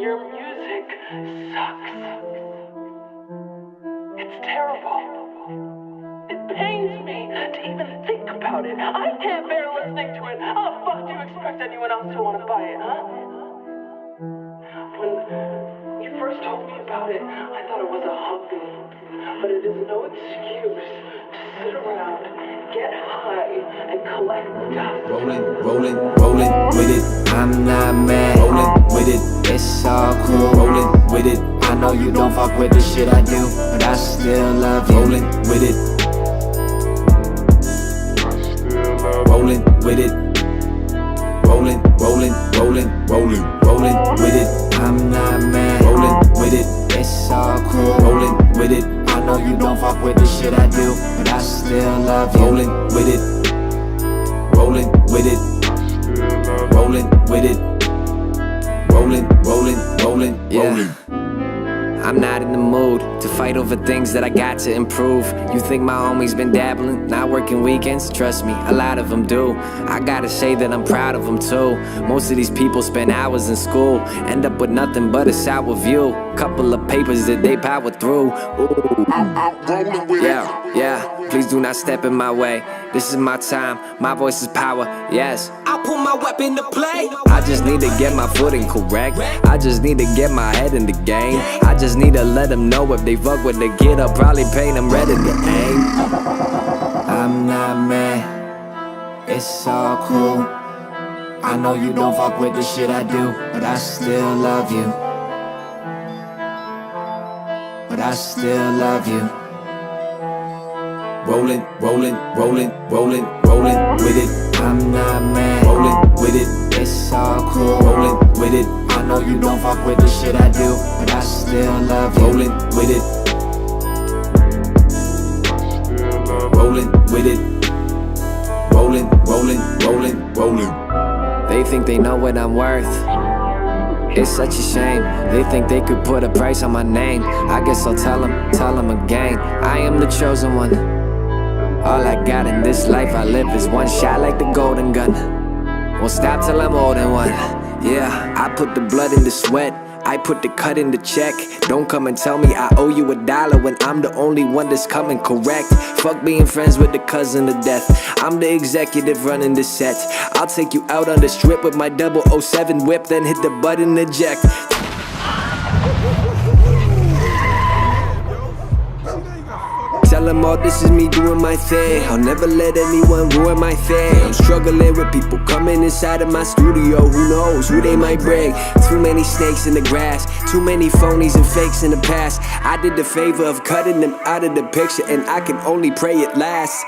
Your music sucks. It's terrible. It pains me to even think about it. I can't bear listening to it. How the fuck do you expect anyone else to want to buy it, huh? When you first told me about it, I thought it was a hobby. But it is no excuse to sit around, get high, and collect dust. Rolling with it. I'm not mad. Rolling with it. It's all cool. Rolling with it. I know you don't fuck with the shit I do, but I still love you. Rolling with it. Rolling with it. Rolling with it. I'm not mad. Rolling with it. It's all cool. Rolling with it. I know you don't fuck with the shit I do, but I still love you. Rolling with it. Rolling with it. Rolling with it. Rolling, yeah. I'm not in the mood to fight over things that I got to improve. You think my homie's been dabbling, not working weekends? Trust me, a lot of them do. I gotta say that I'm proud of them too. Most of these people spend hours in school, end up with nothing but a sour view. Couple of papers that they power through. Ooh. Yeah, please do not step in my way. This is my time, my voice is power, yes. I'll put my weapon to play. I just need to get my footing correct. I just need to get my head in the game. I just need to let them know if they fuck with the kid, I'll probably paint them ready to aim. I'm not mad, it's all cool. I know you don't fuck with the shit I do, but I still love you. But I still love you. Rolling with it. I'm not mad. Rolling with it. It's all cool. Rolling with it. I know you don't fuck with the shit I do, but I still love you. Rolling with it. Rolling with it. Rolling. They think they know what I'm worth. It's such a shame. They think they could put a price on my name. I guess I'll tell them again. I am the chosen one. All I got in this life I live is one shot like the golden gun. Won't stop till I'm old and one. Yeah, I put the blood in the sweat, I put the cut in the check. Don't come and tell me I owe you $1 when I'm the only one that's coming correct. Fuck being friends with the cousin of death. I'm the executive running the set. I'll take you out on the strip with my 007 whip, then hit the button eject. Tell them all this is me doing my thing. I'll never let anyone ruin my thing. I'm struggling with people coming inside of my studio. Who knows who they might bring? Too many snakes in the grass, too many phonies and fakes in the past. I did the favor of cutting them out of the picture, and I can only pray it lasts.